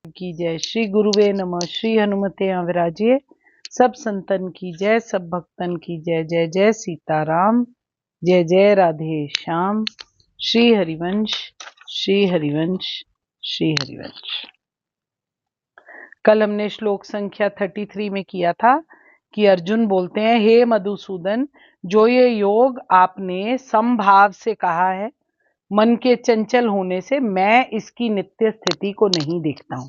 की जय। श्री गुरुवे नमः। श्री हनुमते विराजिए। सब संतन की जय, सब भक्तन की जय। जय जय सीताराम, जय जय राधे श्याम। श्री हरिवंश, श्री हरिवंश, श्री हरिवंश। कल हमने श्लोक संख्या 33 में किया था कि अर्जुन बोलते हैं, हे मधुसूदन, जो ये योग आपने समभाव से कहा है, मन के चंचल होने से, मैं इसकी नित्य स्थिति को नहीं देखता हूं।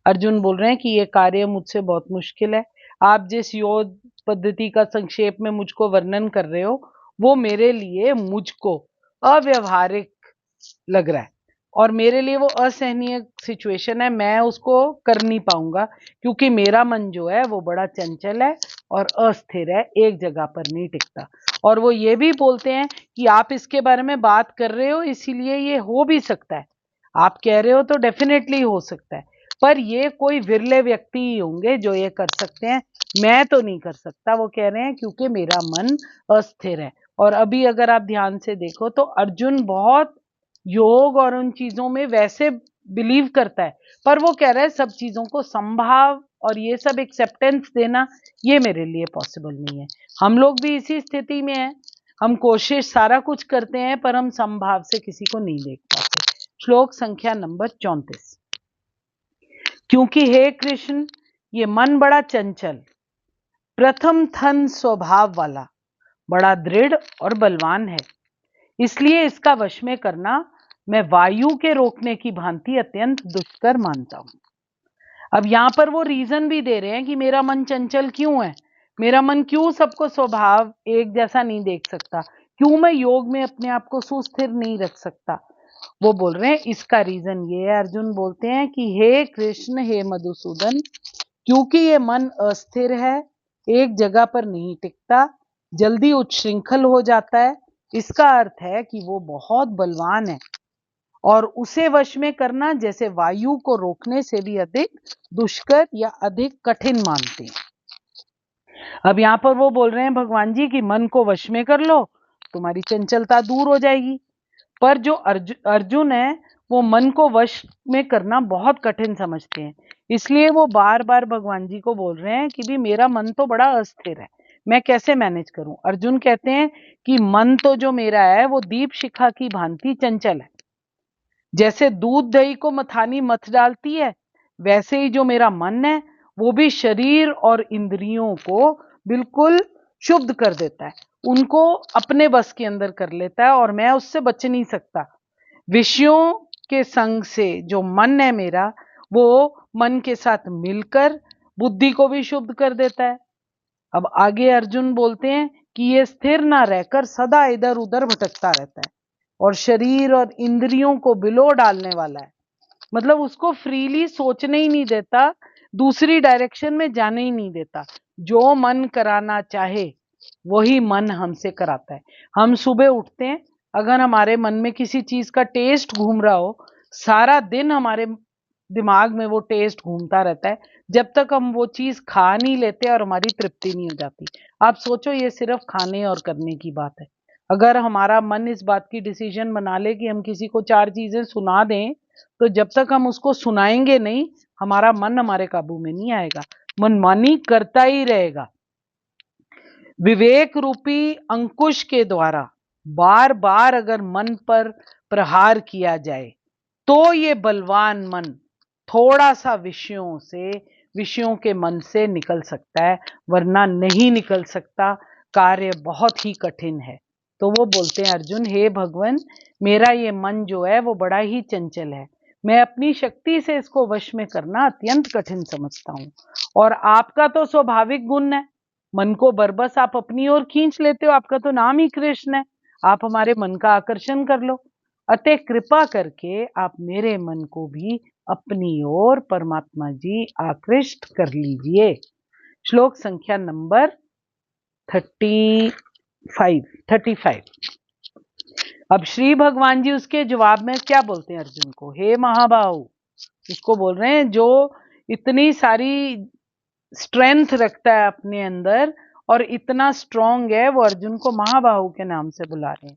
अर्जुन बोल रहे हैं कि ये कार्य मुझसे बहुत मुश्किल है। आप जिस योग पद्धति का संक्षेप में मुझको वर्णन कर रहे हो, वो मेरे लिए मुझको अव्यवहारिक लग रहा है और मेरे लिए वो असहनीय सिचुएशन है। मैं उसको कर नहीं पाऊंगा क्योंकि मेरा मन जो है वो बड़ा चंचल है और अस्थिर है, एक जगह पर नहीं टिकता। और वो ये भी बोलते हैं कि आप इसके बारे में बात कर रहे हो, इसीलिए ये हो भी सकता है। आप कह रहे हो तो डेफिनेटली हो सकता है, पर ये कोई विरले व्यक्ति ही होंगे जो ये कर सकते हैं। मैं तो नहीं कर सकता, वो कह रहे हैं, क्योंकि मेरा मन अस्थिर है। और अभी अगर आप ध्यान से देखो तो अर्जुन बहुत योग और उन चीजों में वैसे बिलीव करता है, पर वो कह रहा है सब चीजों को संभाव और ये सब एक्सेप्टेंस देना, ये मेरे लिए पॉसिबल नहीं है। हम लोग भी इसी स्थिति में हैं। हम कोशिश सारा कुछ करते हैं पर हम संभाव से किसी को नहीं देख पाते। श्लोक संख्या नंबर 34। क्योंकि हे कृष्ण, ये मन बड़ा चंचल, प्रथम थन स्वभाव वाला, बड़ा दृढ़ और बलवान है, इसलिए इसका वश में करना मैं वायु के रोकने की भांति अत्यंत दुष्कर मानता हूं। अब यहां पर वो रीजन भी दे रहे हैं कि मेरा मन चंचल क्यों है, मेरा मन क्यों सबको स्वभाव एक जैसा नहीं देख सकता, क्यों मैं योग में अपने आप को सुस्थिर नहीं रख सकता। वो बोल रहे हैं इसका रीजन ये है। अर्जुन बोलते हैं कि हे कृष्ण, हे मधुसूदन, क्योंकि ये मन अस्थिर है, एक जगह पर नहीं टिकता, जल्दी उच्छृंखल हो जाता है, इसका अर्थ है कि वो बहुत बलवान है और उसे वश में करना जैसे वायु को रोकने से भी अधिक दुष्कर या अधिक कठिन मानते हैं। अब यहां पर वो बोल रहे हैं भगवान जी कि मन को वश में कर लो, तुम्हारी चंचलता दूर हो जाएगी। पर जो अर्जुन है वो मन को वश में करना बहुत कठिन समझते हैं, इसलिए वो बार बार भगवान जी को बोल रहे हैं कि भी मेरा मन तो बड़ा अस्थिर है, मैं कैसे मैनेज करूं। अर्जुन कहते हैं कि मन तो जो मेरा है वो दीप शिखा की भांति चंचल है, जैसे दूध दही को मथानी मथ डालती है, वैसे ही जो मेरा मन है वो भी शरीर और इंद्रियों को बिल्कुल शुद्ध कर देता है, उनको अपने बस के अंदर कर लेता है और मैं उससे बच नहीं सकता। विषयों के संग से जो मन है मेरा, वो मन के साथ मिलकर बुद्धि को भी शुद्ध कर देता है। अब आगे अर्जुन बोलते हैं कि ये स्थिर ना रहकर सदा इधर उधर भटकता रहता है और शरीर और इंद्रियों को बिलो डालने वाला है, मतलब उसको फ्रीली सोचने ही नहीं देता, दूसरी डायरेक्शन में जाने ही नहीं देता। जो मन कराना चाहे वही मन हमसे कराता है। हम सुबह उठते हैं, अगर हमारे मन में किसी चीज का टेस्ट घूम रहा हो, सारा दिन हमारे दिमाग में वो टेस्ट घूमता रहता है जब तक हम वो चीज खा नहीं लेते और हमारी तृप्ति नहीं हो जाती। आप सोचो, ये सिर्फ खाने और करने की बात है। अगर हमारा मन इस बात की डिसीजन बना ले कि हम किसी को 4 चीजें सुना दें, तो जब तक हम उसको सुनाएंगे नहीं, हमारा मन हमारे काबू में नहीं आएगा, मनमानी करता ही रहेगा। विवेक रूपी अंकुश के द्वारा बार बार अगर मन पर प्रहार किया जाए तो ये बलवान मन थोड़ा सा विषयों के मन से निकल सकता है, वरना नहीं निकल सकता। कार्य बहुत ही कठिन है। तो वो बोलते हैं अर्जुन, हे भगवान, मेरा ये मन जो है वो बड़ा ही चंचल है, मैं अपनी शक्ति से इसको वश में करना अत्यंत कठिन समझता हूं। और आपका तो स्वाभाविक गुण है, मन को बरबस आप अपनी ओर खींच लेते हो, आपका तो नाम ही कृष्ण है, आप हमारे मन का आकर्षण कर लो। अतः कृपा करके आप मेरे मन को भी अपनी ओर परमात्मा जी आकृष्ट कर लीजिए। श्लोक संख्या नंबर 35। अब श्री भगवान जी उसके जवाब में क्या बोलते हैं अर्जुन को, हे महाबाहु, उसको बोल रहे हैं जो इतनी सारी स्ट्रेंथ रखता है अपने अंदर और इतना स्ट्रांग है, वो अर्जुन को महाबाहु के नाम से बुला रहे हैं।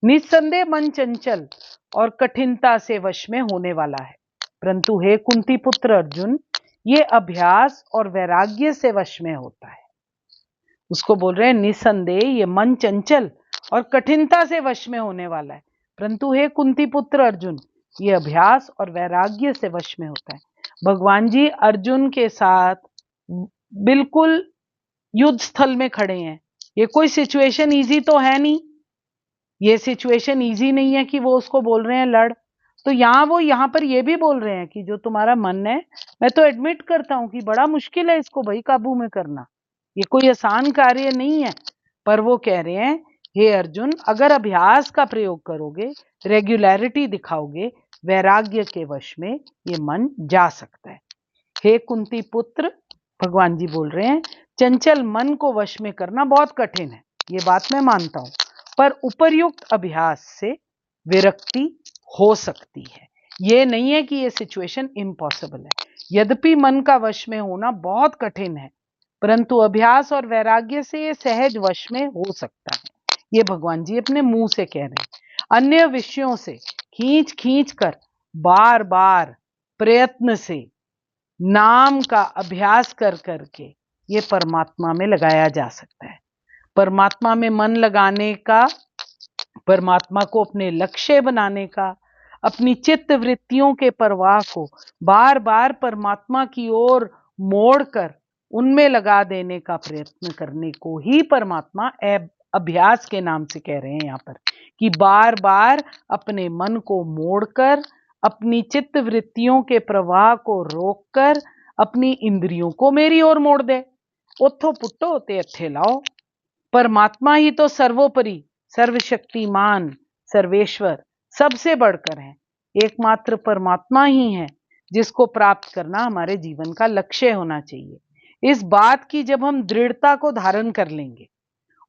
निस्संदेह मन चंचल और कठिनता से वश में होने वाला है। परंतु हे कुंती पुत्र अर्जुन, ये अभ्यास और वैराग्य से वश में होता है। उसको बोल रहे हैं निसंदेह ये मन चंचल और कठिनता से वश में होने वाला है, परंतु हे कुंती पुत्र अर्जुन, ये अभ्यास और वैराग्य से वश में होता है। भगवान जी अर्जुन के साथ बिल्कुल युद्ध स्थल में खड़े हैं। ये कोई सिचुएशन इजी तो है नहीं, ये सिचुएशन इजी नहीं है कि वो उसको बोल रहे हैं लड़। तो वो यहाँ पर ये भी बोल रहे हैं कि जो तुम्हारा मन है, मैं तो एडमिट करता हूं कि बड़ा मुश्किल है इसको भाई काबू में करना, ये कोई आसान कार्य नहीं है। पर वो कह रहे हैं हे अर्जुन, अगर अभ्यास का प्रयोग करोगे, रेगुलरिटी दिखाओगे, वैराग्य के वश में ये मन जा सकता है। हे कुंती पुत्र, भगवान जी बोल रहे हैं चंचल मन को वश में करना बहुत कठिन है, ये बात मैं मानता हूं, पर उपर्युक्त अभ्यास से विरक्ति हो सकती है। ये नहीं है कि ये सिचुएशन इम्पॉसिबल है। यद्यपि मन का वश में होना बहुत कठिन है, परंतु अभ्यास और वैराग्य से ये सहज वश में हो सकता है। ये भगवान जी अपने मुंह से कह रहे हैं। अन्य विषयों से खींच खींच कर बार बार प्रयत्न से नाम का अभ्यास कर करके ये परमात्मा में लगाया जा सकता है। परमात्मा में मन लगाने का, परमात्मा को अपने लक्ष्य बनाने का, अपनी चित्त वृत्तियों के प्रवाह को बार बार परमात्मा की ओर मोड़कर उनमें लगा देने का प्रयत्न करने को ही परमात्मा अभ्यास के नाम से कह रहे हैं यहाँ पर, कि बार बार अपने मन को मोड़कर, अपनी चित्त वृत्तियों के प्रवाह को रोककर, अपनी इंद्रियों को मेरी ओर मोड़ दे। ओथो पुट्टो ते अच्छे लाओ। परमात्मा ही तो सर्वोपरि, सर्वशक्तिमान, सर्वेश्वर, सबसे बढ़कर है। एकमात्र परमात्मा ही है जिसको प्राप्त करना हमारे जीवन का लक्ष्य होना चाहिए। इस बात की जब हम दृढ़ता को धारण कर लेंगे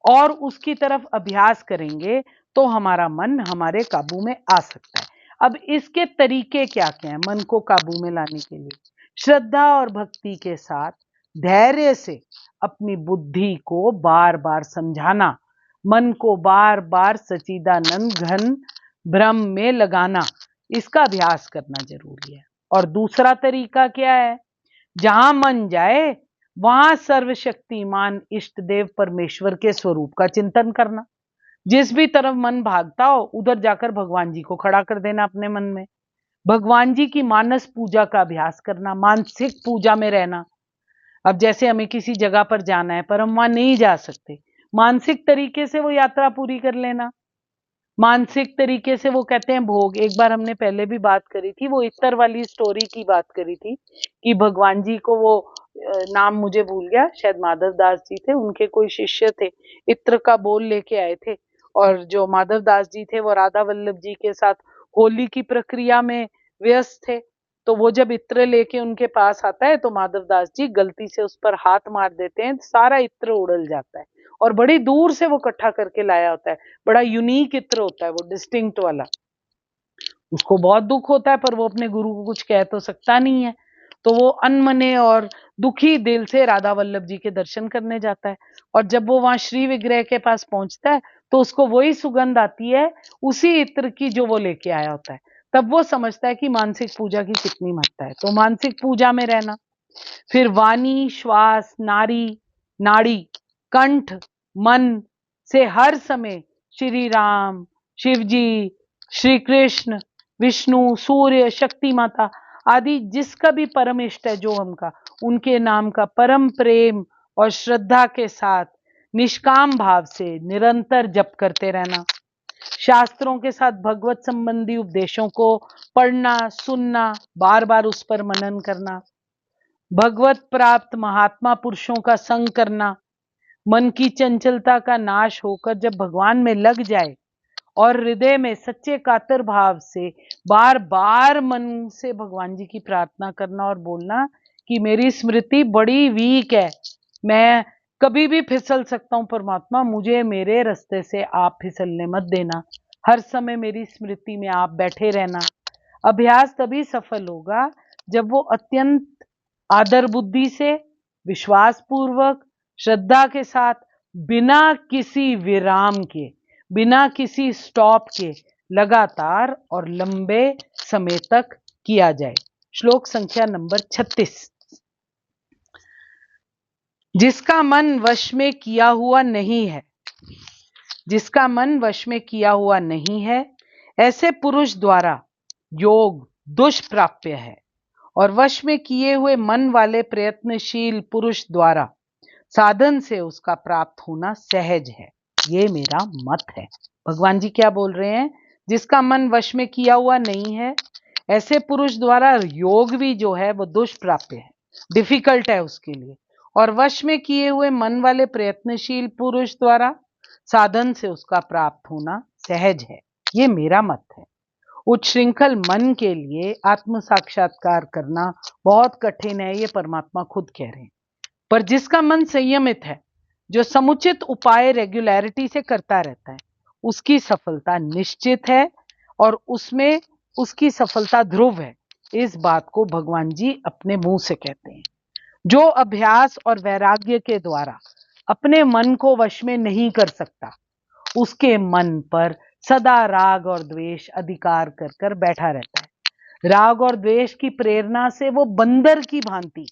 और उसकी तरफ अभ्यास करेंगे तो हमारा मन हमारे काबू में आ सकता है। अब इसके तरीके क्या क्या हैं मन को काबू में लाने के लिए? श्रद्धा और भक्ति के साथ धैर्य से अपनी बुद्धि को बार बार समझाना, मन को बार बार सच्चिदानंद घन ब्रह्म में लगाना, इसका अभ्यास करना जरूरी है। और दूसरा तरीका क्या है? जहां मन जाए वहां सर्वशक्तिमान इष्ट देव परमेश्वर के स्वरूप का चिंतन करना। जिस भी तरफ मन भागता हो उधर जाकर भगवान जी को खड़ा कर देना अपने मन में। भगवान जी की मानस पूजा का अभ्यास करना, मानसिक पूजा में रहना। अब जैसे हमें किसी जगह पर जाना है पर हम वहां नहीं जा सकते, मानसिक तरीके से वो यात्रा पूरी कर लेना। मानसिक तरीके से वो कहते हैं भोग। एक बार हमने पहले भी बात करी थी, वो इत्र वाली स्टोरी की बात करी थी कि भगवान जी को वो नाम मुझे भूल गया, शायद माधव दास जी थे, उनके कोई शिष्य थे, इत्र का बोल लेके आए थे। और जो माधव दास जी थे वो राधा वल्लभ जी के साथ होली की प्रक्रिया में व्यस्त थे। तो वो जब इत्र लेके उनके पास आता है तो माधव दास जी गलती से उस पर हाथ मार देते हैं, सारा इत्र उड़ल जाता है और बड़ी दूर से वो इकट्ठा करके लाया होता है। बड़ा यूनिक इत्र होता है वो, डिस्टिंक्ट वाला। उसको बहुत दुख होता है पर वो अपने गुरु को कुछ कह तो सकता नहीं है, तो वो अनमने और दुखी दिल से राधा वल्लभ जी के दर्शन करने जाता है। और जब वो वहां श्री विग्रह के पास पहुंचता है तो उसको वही सुगंध आती है उसी इत्र की जो वो लेके आया होता है। तब वो समझता है कि मानसिक पूजा की कितनी महत्ता है। तो मानसिक पूजा में रहना, फिर वाणी, श्वास, नाड़ी, कंठ, मन से हर समय श्री राम, शिव जी, श्री कृष्ण, विष्णु, सूर्य, शक्ति माता आदि जिसका भी परम इष्ट है जो हमका, उनके नाम का परम प्रेम और श्रद्धा के साथ निष्काम भाव से निरंतर जप करते रहना। शास्त्रों के साथ भगवत संबंधी उपदेशों को पढ़ना, सुनना, बार बार उस पर मनन करना। भगवत प्राप्त महात्मा पुरुषों का संग करना। मन की चंचलता का नाश होकर जब भगवान में लग जाए और हृदय में सच्चे कातर भाव से बार बार मन से भगवान जी की प्रार्थना करना और बोलना कि मेरी स्मृति बड़ी वीक है, मैं कभी भी फिसल सकता हूं, परमात्मा मुझे मेरे रास्ते से आप फिसलने मत देना, हर समय मेरी स्मृति में आप बैठे रहना। अभ्यास तभी सफल होगा जब वो अत्यंत आदर बुद्धि से, विश्वास पूर्वक, श्रद्धा के साथ, बिना किसी विराम के, बिना किसी स्टॉप के लगातार और लंबे समय तक किया जाए। श्लोक संख्या नंबर 36। जिसका मन वश में किया हुआ नहीं है, जिसका मन वश में किया हुआ नहीं है, ऐसे पुरुष द्वारा योग दुष्प्राप्य है, और वश में किए हुए मन वाले प्रयत्नशील पुरुष द्वारा साधन से उसका प्राप्त होना सहज है। ये मेरा मत है। भगवान जी क्या बोल रहे हैं? जिसका मन वश में किया हुआ नहीं है, ऐसे पुरुष द्वारा योग भी जो है वो दुष्प्राप्य है, डिफिकल्ट है उसके लिए, और वश में किए हुए मन वाले प्रयत्नशील पुरुष द्वारा साधन से उसका प्राप्त होना सहज है। ये मेरा मत है। उच्छृंखल मन के लिए आत्म साक्षात्कार करना बहुत कठिन है, ये परमात्मा खुद कह रहे हैं। पर जिसका मन संयमित है, जो समुचित उपाय रेगुलरिटी से करता रहता है, उसकी सफलता निश्चित है और उसमें उसकी सफलता ध्रुव है। इस बात को भगवान जी अपने मुंह से कहते हैं। जो अभ्यास और वैराग्य के द्वारा अपने मन को वश में नहीं कर सकता, उसके मन पर सदा राग और द्वेष अधिकार कर कर बैठा रहता है। राग और द्वेष की प्रेरणा से वो बंदर की भांति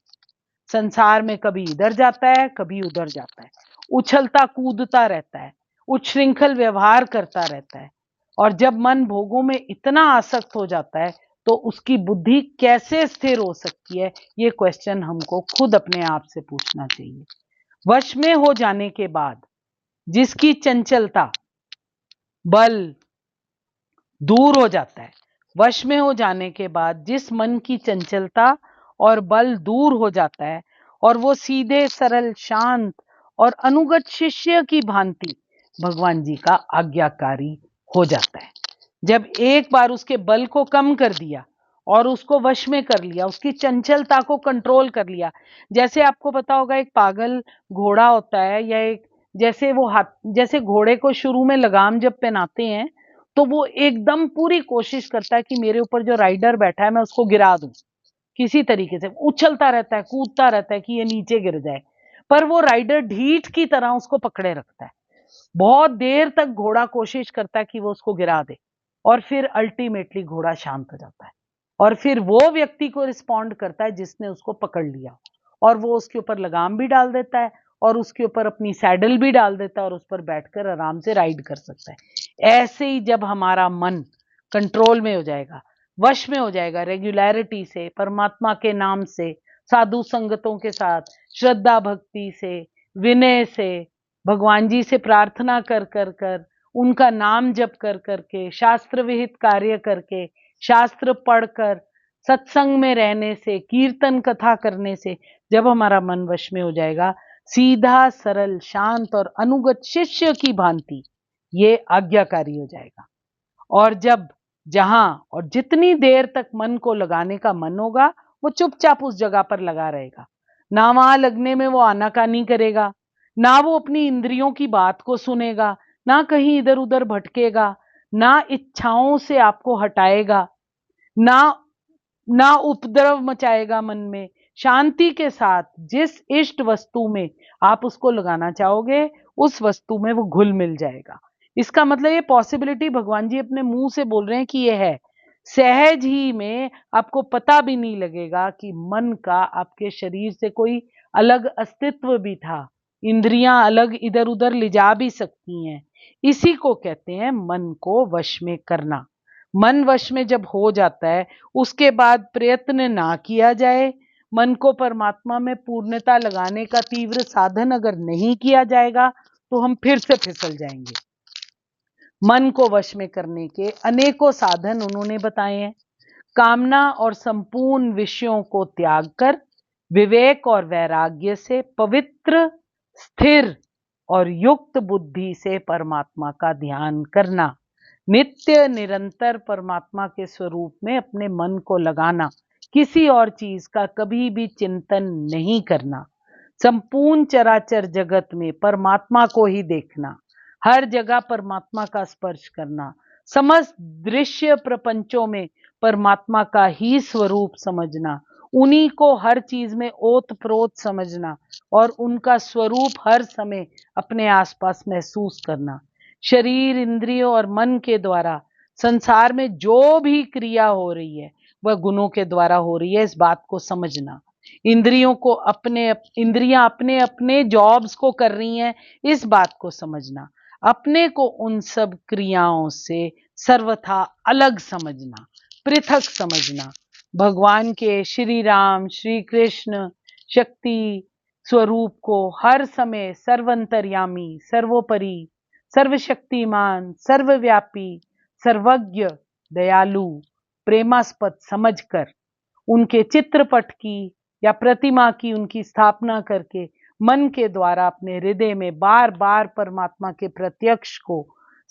संसार में कभी इधर जाता है, कभी उधर जाता है, उछलता कूदता रहता है, उच्छृंखल व्यवहार करता रहता है। और जब मन भोगों में इतना आसक्त हो जाता है तो उसकी बुद्धि कैसे स्थिर हो सकती है? ये क्वेश्चन हमको खुद अपने आप से पूछना चाहिए। वश में हो जाने के बाद जिसकी चंचलता बल दूर हो जाता है, वश में हो जाने के बाद जिस मन की चंचलता और बल दूर हो जाता है और वो सीधे सरल शांत और अनुगत शिष्य की भांति भगवान जी का आज्ञाकारी हो जाता है। जब एक बार उसके बल को कम कर दिया और उसको वश में कर लिया, उसकी चंचलता को कंट्रोल कर लिया। जैसे आपको पता होगा एक पागल घोड़ा होता है, या एक जैसे घोड़े को शुरू में लगाम जब पहनाते हैं तो वो एकदम पूरी कोशिश करता है कि मेरे ऊपर जो राइडर बैठा है मैं उसको गिरा दूं, किसी तरीके से उछलता रहता है, कूदता रहता है कि ये नीचे गिर जाए, पर वो राइडर ढीठ की तरह उसको पकड़े रखता है। बहुत देर तक घोड़ा कोशिश करता है कि वो उसको गिरा दे, और फिर अल्टीमेटली घोड़ा शांत हो जाता है, और फिर वो व्यक्ति को रिस्पॉन्ड करता है जिसने उसको पकड़ लिया, और वो उसके ऊपर लगाम भी डाल देता है और उसके ऊपर अपनी सैडल भी डाल देता है और उस पर बैठकर आराम से राइड कर सकता है। ऐसे ही जब हमारा मन कंट्रोल में हो जाएगा, वश में हो जाएगा, रेगुलरिटी से, परमात्मा के नाम से, साधु संगतों के साथ, श्रद्धा भक्ति से, विनय से, भगवान जी से प्रार्थना कर कर कर, उनका नाम जप कर करके, शास्त्र विहित कार्य करके, शास्त्र पढ़कर, सत्संग में रहने से, कीर्तन कथा करने से जब हमारा मन वश में हो जाएगा, सीधा सरल शांत और अनुगत शिष्य की भांति ये आज्ञाकारी हो जाएगा। और जब जहां और जितनी देर तक मन को लगाने का मन होगा, वो चुपचाप उस जगह पर लगा रहेगा। ना वहां लगने में वो आनाकानी करेगा, ना वो अपनी इंद्रियों की बात को सुनेगा, ना कहीं इधर उधर भटकेगा, ना इच्छाओं से आपको हटाएगा, ना ना उपद्रव मचाएगा मन में। शांति के साथ जिस इष्ट वस्तु में आप उसको लगाना चाहोगे, उस वस्तु में वो घुल मिल जाएगा। इसका मतलब ये पॉसिबिलिटी भगवान जी अपने मुंह से बोल रहे हैं कि ये है। सहज ही में आपको पता भी नहीं लगेगा कि मन का आपके शरीर से कोई अलग अस्तित्व भी था। इंद्रियां अलग इधर उधर ले जा भी सकती हैं। इसी को कहते हैं मन को वश में करना। मन वश में जब हो जाता है, उसके बाद प्रयत्न ना किया जाए, मन को परमात्मा में पूर्णता लगाने का तीव्र साधन अगर नहीं किया जाएगा तो हम फिर से फिसल जाएंगे। मन को वश में करने के अनेकों साधन उन्होंने बताए हैं। कामना और संपूर्ण विषयों को त्याग कर विवेक और वैराग्य से पवित्र, स्थिर और युक्त बुद्धि से परमात्मा का ध्यान करना, नित्य निरंतर परमात्मा के स्वरूप में अपने मन को लगाना, किसी और चीज का कभी भी चिंतन नहीं करना, संपूर्ण चराचर जगत में परमात्मा को ही देखना, हर जगह परमात्मा का स्पर्श करना, समस्त दृश्य प्रपंचों में परमात्मा का ही स्वरूप समझना, उन्हीं को हर चीज में ओत प्रोत समझना और उनका स्वरूप हर समय अपने आसपास महसूस करना। शरीर, इंद्रियों और मन के द्वारा संसार में जो भी क्रिया हो रही है वह गुणों के द्वारा हो रही है, इस बात को समझना। इंद्रियों को इंद्रियां अपने अपने जॉब्स को कर रही हैं, इस बात को समझना। अपने को उन सब क्रियाओं से सर्वथा अलग समझना, पृथक समझना। भगवान के श्री राम, श्री कृष्ण शक्ति स्वरूप को हर समय सर्वंतर्यामी, सर्वोपरि, सर्वशक्तिमान, सर्वव्यापी, सर्वज्ञ, दयालु, प्रेमास्पद समझकर उनके चित्रपट की या प्रतिमा की उनकी स्थापना करके मन के द्वारा अपने हृदय में बार बार परमात्मा के प्रत्यक्ष को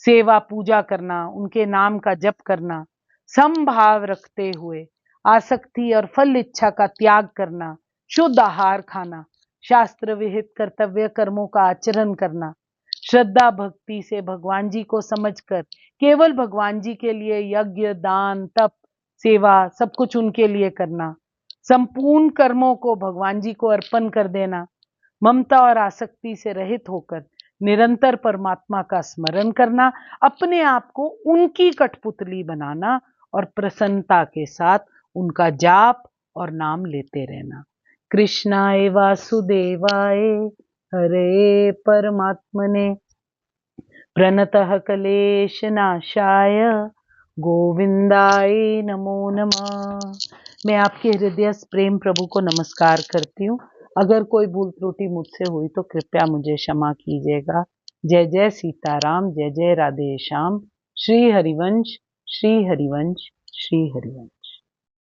सेवा पूजा करना, उनके नाम का जप करना, समभाव रखते हुए आसक्ति और फल इच्छा का त्याग करना, शुद्ध आहार खाना, शास्त्र विहित कर्तव्य कर्मों का आचरण करना, श्रद्धा भक्ति से भगवान जी को समझकर केवल भगवान जी के लिए यज्ञ, दान, तप, सेवा सब कुछ उनके लिए करना, संपूर्ण कर्मों को भगवान जी को अर्पण कर देना, ममता और आसक्ति से रहित होकर निरंतर परमात्मा का स्मरण करना, अपने आप को उनकी कठपुतली बनाना और प्रसन्नता के साथ उनका जाप और नाम लेते रहना। कृष्णाय वासुदेवाय हरे परमात्मने प्रणतः क्लेशनाशाय गोविंदाय नमो नमः। मैं आपके हृदय प्रेम प्रभु को नमस्कार करती हूँ। अगर कोई भूल त्रुटि मुझसे हुई तो कृपया मुझे क्षमा कीजिएगा। जय जय सीताराम, जय जय राधे श्याम। श्री हरिवंश, श्री हरिवंश, श्री हरिवंश।